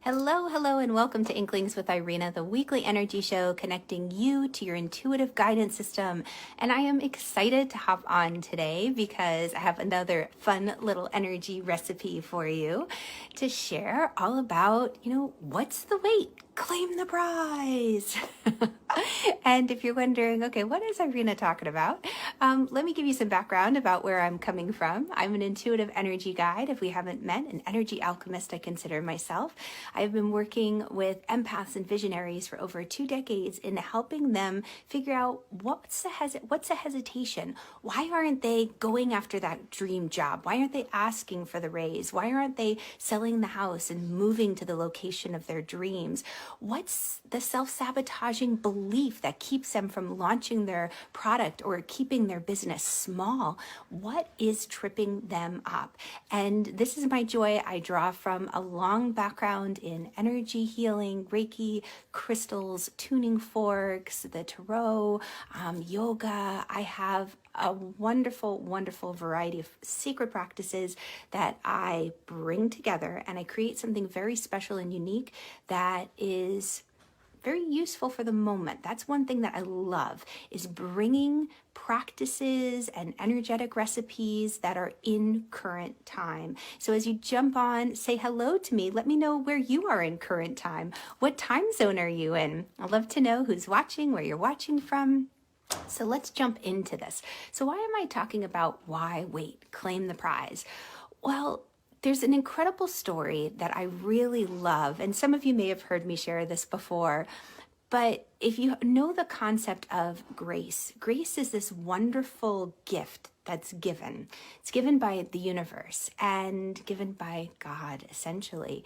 Hello, hello, and welcome to Inklings with Irena, the weekly energy show connecting you to your intuitive guidance system. And I am excited to hop on today because I have another fun little energy recipe for you to share all about, what's the wait? Claim the prize. And if you're wondering, okay, what is Irena talking about? Let me give you some background about where I'm coming from. I'm an intuitive energy guide. If we haven't met, an energy alchemist, I consider myself. I've been working with empaths and visionaries for over 2 decades in helping them figure out what's a hesitation. Why aren't they going after that dream job? Why aren't they asking for the raise? Why aren't they selling the house and moving to the location of their dreams? What's the self-sabotaging belief that keeps them from launching their product or keeping their business small? What is tripping them up? And this is my joy. I draw from a long background in energy healing, Reiki, crystals, tuning forks, the tarot, yoga. I have a wonderful, wonderful variety of sacred practices that I bring together, and I create something very special and unique that is very useful for the moment. That's one thing that I love, is bringing practices and energetic recipes that are in current time. So as you jump on, say hello to me. Let me know where you are in current time. What time zone are you in? I'd love to know who's watching, where you're watching from. So let's jump into this. So why am I talking about why wait, claim the prize? Well, there's an incredible story that I really love, and some of you may have heard me share this before, but if you know the concept of grace, grace is this wonderful gift that's given. It's given by the universe and given by God, essentially.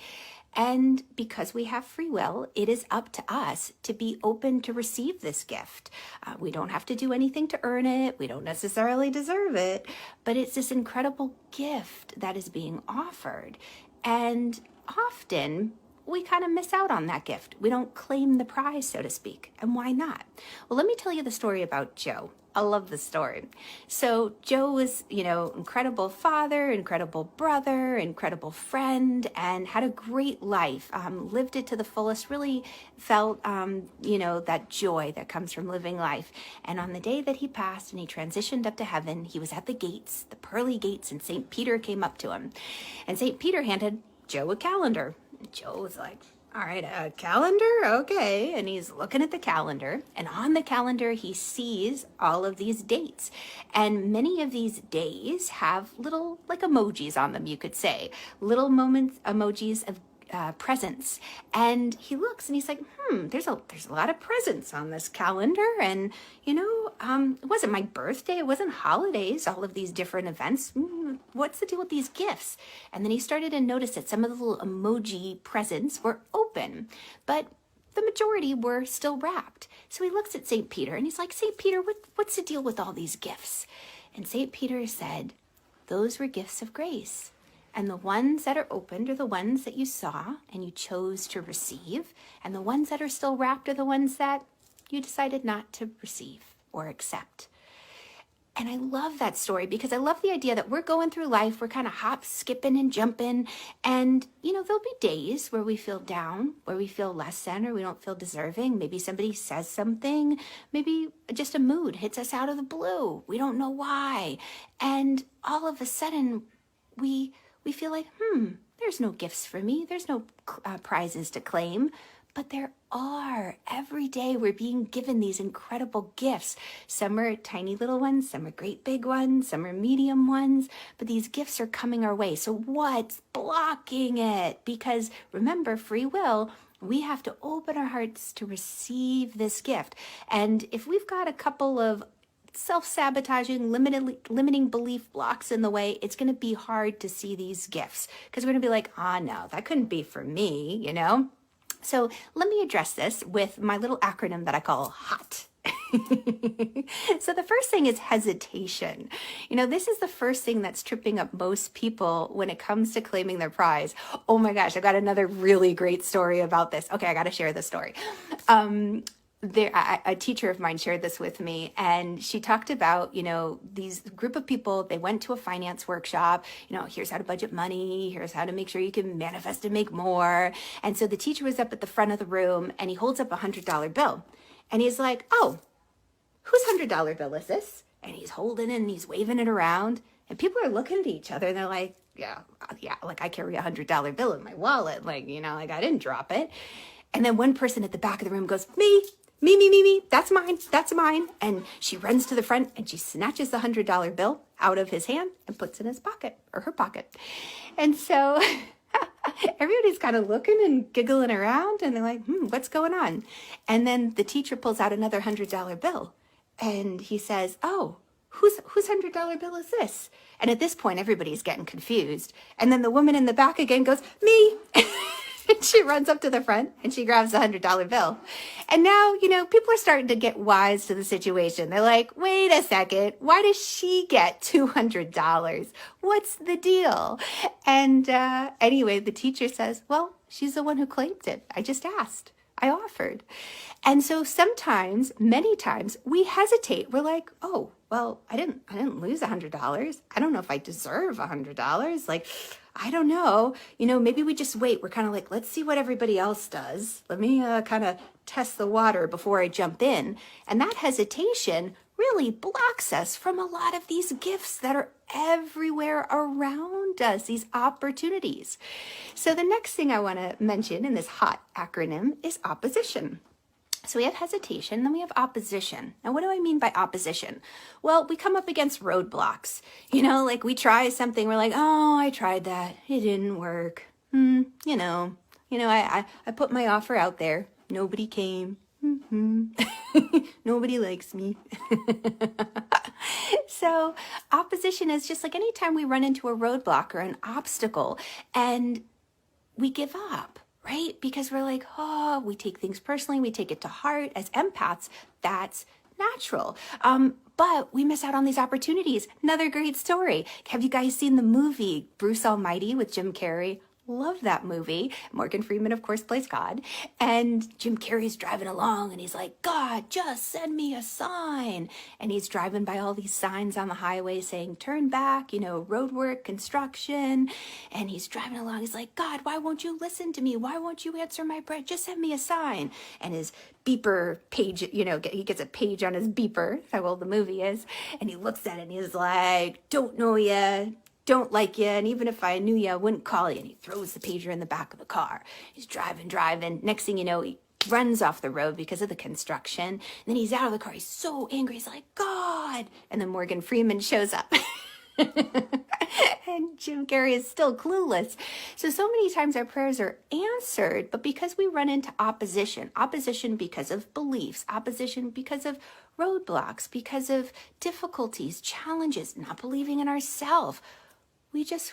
And because we have free will, it is up to us to be open to receive this gift. We don't have to do anything to earn it. We don't necessarily deserve it, but it's this incredible gift that is being offered. And often we kind of miss out on that gift. We don't claim the prize, so to speak. And why not? Well, let me tell you the story about Joe. I love the story. So Joe was, incredible father, incredible brother, incredible friend, and had a great life. Lived it to the fullest, really felt, that joy that comes from living life. And on the day that he passed and he transitioned up to heaven, he was at the gates, the pearly gates, and St. Peter came up to him. And St. Peter handed Joe a calendar. And Joe was like, all right, a calendar? Okay. And he's looking at the calendar, and on the calendar, he sees all of these dates. And many of these days have little, like, emojis on them, you could say, little moments, emojis of presents. And he looks and he's like, there's a lot of presents on this calendar. And, it wasn't my birthday. It wasn't holidays, all of these different events. What's the deal with these gifts? And then he started to notice that some of the little emoji presents were open, but the majority were still wrapped. So he looks at St. Peter and he's like, St. Peter, what's the deal with all these gifts? And St. Peter said, those were gifts of grace. And the ones that are opened are the ones that you saw and you chose to receive. And the ones that are still wrapped are the ones that you decided not to receive or accept. And I love that story because I love the idea that we're going through life, we're kind of hop, skipping and jumping. And, there'll be days where we feel down, where we feel less than, or we don't feel deserving. Maybe somebody says something, maybe just a mood hits us out of the blue. We don't know why. And all of a sudden we feel like, there's no gifts for me. There's no prizes to claim. But there are. Every day we're being given these incredible gifts. Some are tiny little ones, some are great big ones, some are medium ones, but these gifts are coming our way. So what's blocking it? Because remember, free will, we have to open our hearts to receive this gift. And if we've got a couple of self-sabotaging, limiting belief blocks in the way, it's going to be hard to see these gifts because we're going to be like, no, that couldn't be for me, So let me address this with my little acronym that I call HOT. So the first thing is hesitation. This is the first thing that's tripping up most people when it comes to claiming their prize. Oh my gosh, I got another really great story about this. Okay, I got to share this story. a teacher of mine shared this with me, and she talked about, these group of people, they went to a finance workshop, here's how to budget money, here's how to make sure you can manifest and make more. And so the teacher was up at the front of the room, and he holds up $100 bill, and he's like, oh, whose $100 bill is this? And he's holding it and he's waving it around, and people are looking at each other and they're like, yeah, like I carry $100 bill in my wallet, like I didn't drop it. And then one person at the back of the room goes, me, that's mine. And she runs to the front and she snatches the $100 bill out of his hand and puts it in his pocket, or her pocket. And so everybody's kind of looking and giggling around, and they're like, what's going on? And then the teacher pulls out another $100 bill, and he says, oh, whose $100 bill is this? And at this point, everybody's getting confused. And then the woman in the back again goes, me. And she runs up to the front and she grabs the $100 bill. And now, people are starting to get wise to the situation. They're like, wait a second, why does she get $200? What's the deal? And anyway, the teacher says, well, she's the one who claimed it. I just asked. I offered. And so sometimes, many times, we hesitate. We're like, oh, well, I didn't lose $100. I don't know if I deserve $100. Like, I don't know. Maybe we just wait. We're kind of like, let's see what everybody else does. Let me kind of test the water before I jump in. And that hesitation really blocks us from a lot of these gifts that are everywhere around us, these opportunities. So the next thing I want to mention in this HOT acronym is opposition. So we have hesitation, then we have opposition. Now, what do I mean by opposition? Well, we come up against roadblocks. Like we try something, we're like, oh, I tried that. It didn't work. I put my offer out there. Nobody came. Nobody likes me. So opposition is just like anytime we run into a roadblock or an obstacle and we give up. Right? Because we're like, oh, we take things personally. We take it to heart. As empaths, that's natural. But we miss out on these opportunities. Another great story. Have you guys seen the movie Bruce Almighty with Jim Carrey? Love that movie. Morgan Freeman, of course, plays God. And Jim Carrey's driving along and he's like, God, just send me a sign. And he's driving by all these signs on the highway saying, turn back, road work, construction. And he's driving along. He's like, God, why won't you listen to me? Why won't you answer my prayer? Just send me a sign. And his beeper page, he gets a page on his beeper. That's how old the movie is. And he looks at it and he's like, don't know ya. Don't like you, and even if I knew you, I wouldn't call you. And he throws the pager in the back of the car. He's driving. Next thing you know, he runs off the road because of the construction. And then he's out of the car. He's so angry. He's like, God. And then Morgan Freeman shows up. And Jim Carrey is still clueless. So many times our prayers are answered, but because we run into opposition because of beliefs, opposition because of roadblocks, because of difficulties, challenges, not believing in ourselves, we just,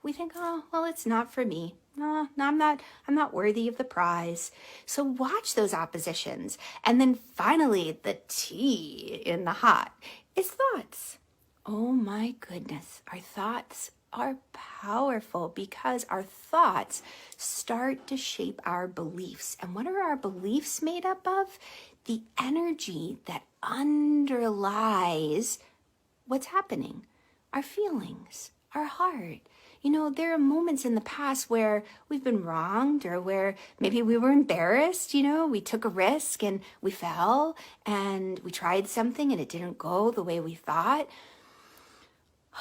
we think, oh, well, it's not for me. No, I'm not worthy of the prize. So watch those oppositions. And then finally, the T in the HOT is thoughts. Oh my goodness, our thoughts are powerful because our thoughts start to shape our beliefs. And what are our beliefs made up of? The energy that underlies what's happening, our feelings, our heart. There are moments in the past where we've been wronged or where maybe we were embarrassed, we took a risk and we fell and we tried something and it didn't go the way we thought.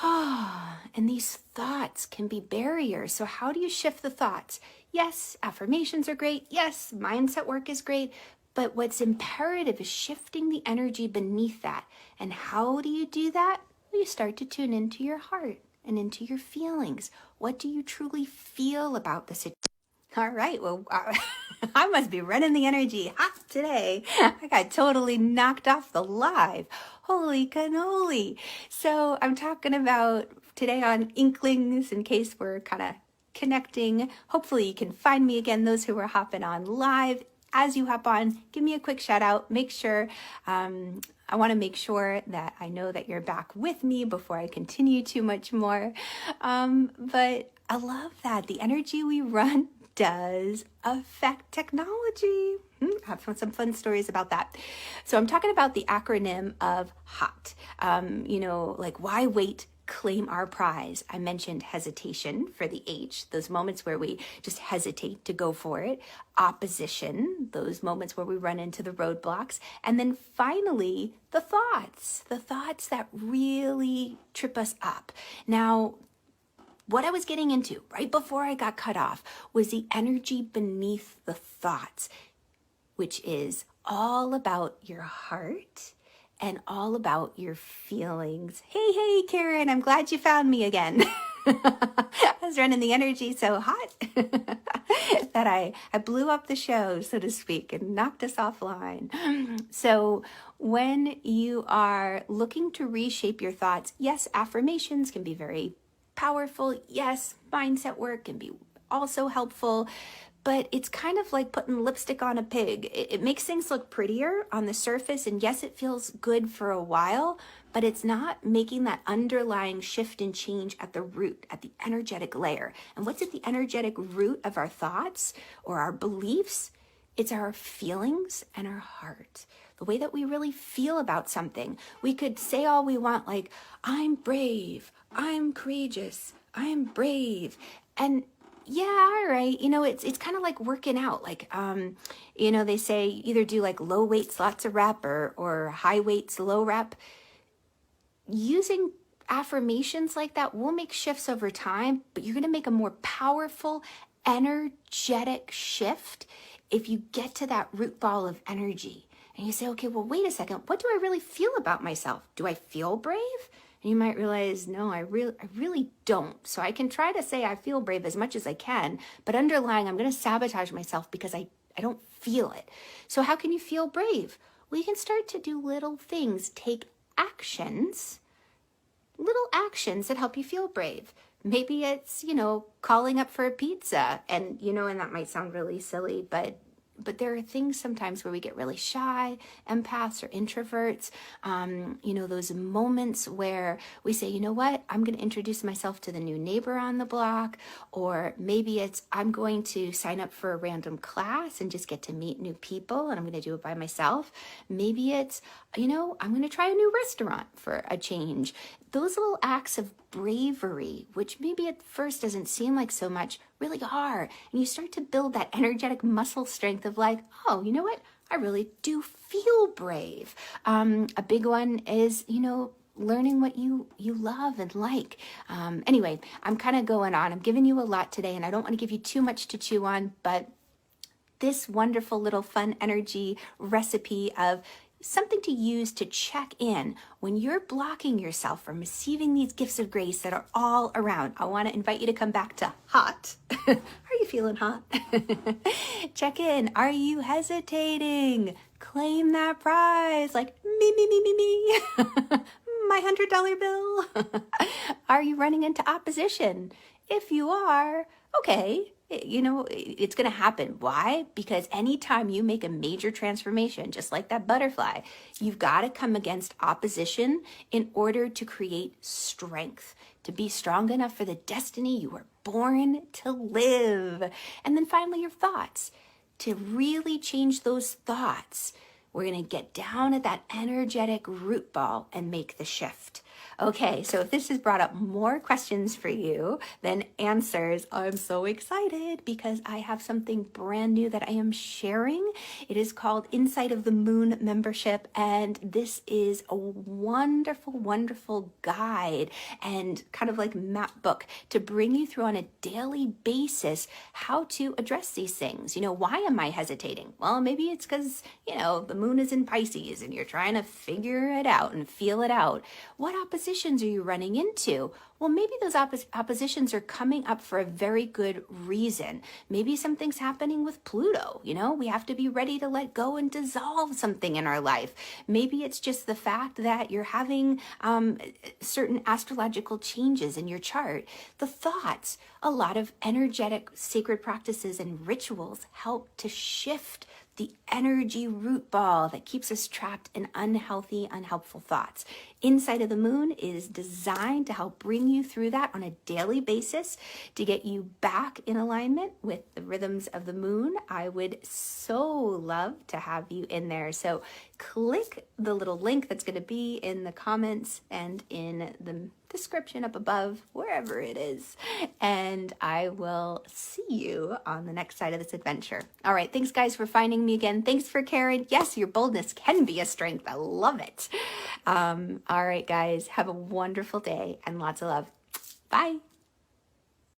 And these thoughts can be barriers. So how do you shift the thoughts? Yes, affirmations are great. Yes, mindset work is great. But what's imperative is shifting the energy beneath that. And how do you do that? Well, you start to tune into your heart and into your feelings. What do you truly feel about the situation? All right, well, I must be running the energy hot today. I got totally knocked off the live. Holy cannoli. So I'm talking about today on Inklings, in case we're kind of connecting. Hopefully you can find me again, those who are hopping on live. As you hop on, give me a quick shout out. Make sure, I want to make sure that I know that you're back with me before I continue too much more. But I love that. The energy we run does affect technology. I have some fun stories about that. So I'm talking about the acronym of H.O.T. Like why wait? Claim our prize. I mentioned hesitation for the H, those moments where we just hesitate to go for it. Opposition, those moments where we run into the roadblocks. And then finally, the thoughts that really trip us up. Now, what I was getting into right before I got cut off was the energy beneath the thoughts, which is all about your heart and all about your feelings. Hey, Karen, I'm glad you found me again. I was running the energy so hot that I blew up the show, so to speak, and knocked us offline. So when you are looking to reshape your thoughts, yes, affirmations can be very powerful. Yes, mindset work can be also helpful. But it's kind of like putting lipstick on a pig. It makes things look prettier on the surface, and yes, it feels good for a while, but it's not making that underlying shift and change at the root, at the energetic layer. And what's at the energetic root of our thoughts or our beliefs? It's our feelings and our heart, the way that we really feel about something. We could say all we want, like, I'm brave, I'm courageous, I'm brave. And yeah, all right. It's kind of like working out. Like, they say either do like low weights, lots of rep, or high weights, low rep. Using affirmations like that will make shifts over time, but you're going to make a more powerful, energetic shift if you get to that root ball of energy. And you say, okay, well, wait a second. What do I really feel about myself? Do I feel brave? And you might realize, no, I really don't. So I can try to say I feel brave as much as I can, but underlying, I'm going to sabotage myself because I don't feel it. So how can you feel brave? Well, you can start to do little things, take actions, little actions that help you feel brave. Maybe it's, calling up for a pizza. And, and that might sound really silly, but there are things sometimes where we get really shy, empaths or introverts, those moments where we say, you know what, I'm going to introduce myself to the new neighbor on the block, or maybe it's I'm going to sign up for a random class and just get to meet new people and I'm going to do it by myself. Maybe it's, I'm going to try a new restaurant for a change. Those little acts of bravery, which maybe at first doesn't seem like so much, really are. And you start to build that energetic muscle strength of like, oh, you know what? I really do feel brave. A big one is, learning what you love and like. Anyway, I'm kind of going on. I'm giving you a lot today, and I don't want to give you too much to chew on, but this wonderful little fun energy recipe of something to use to check in when you're blocking yourself from receiving these gifts of grace that are all around. I want to invite you to come back to hot. Are you feeling hot? Check in. Are you hesitating? Claim that prize. Like me. My $100 bill. Are you running into opposition? If you are, okay. It's going to happen. Why? Because anytime you make a major transformation, just like that butterfly, you've got to come against opposition in order to create strength, to be strong enough for the destiny you were born to live. And then finally, your thoughts. To really change those thoughts, we're going to get down at that energetic root ball and make the shift. Okay, so if this has brought up more questions for you than answers, I'm so excited because I have something brand new that I am sharing. It is called Inside of the Moon membership, and this is a wonderful, wonderful guide and kind of like map book to bring you through on a daily basis how to address these things. Why am I hesitating? Well, maybe it's because, the moon is in Pisces and you're trying to figure it out and feel it out. What oppositions are you running into? Well, maybe those oppositions are coming up for a very good reason. Maybe something's happening with Pluto. We have to be ready to let go and dissolve something in our life. Maybe it's just the fact that you're having certain astrological changes in your chart. The thoughts, a lot of energetic sacred practices and rituals help to shift the energy root ball that keeps us trapped in unhealthy, unhelpful thoughts. Inside of the Moon is designed to help bring you through that on a daily basis to get you back in alignment with the rhythms of the moon, I would so love to have you in there. So click the little link that's going to be in the comments and in the description up above, wherever it is, and I will see you on the next side of this adventure. All right, thanks guys for finding me again. Thanks for Karen. Yes, your boldness can be a strength. I love it. All right, guys, have a wonderful day and lots of love. Bye.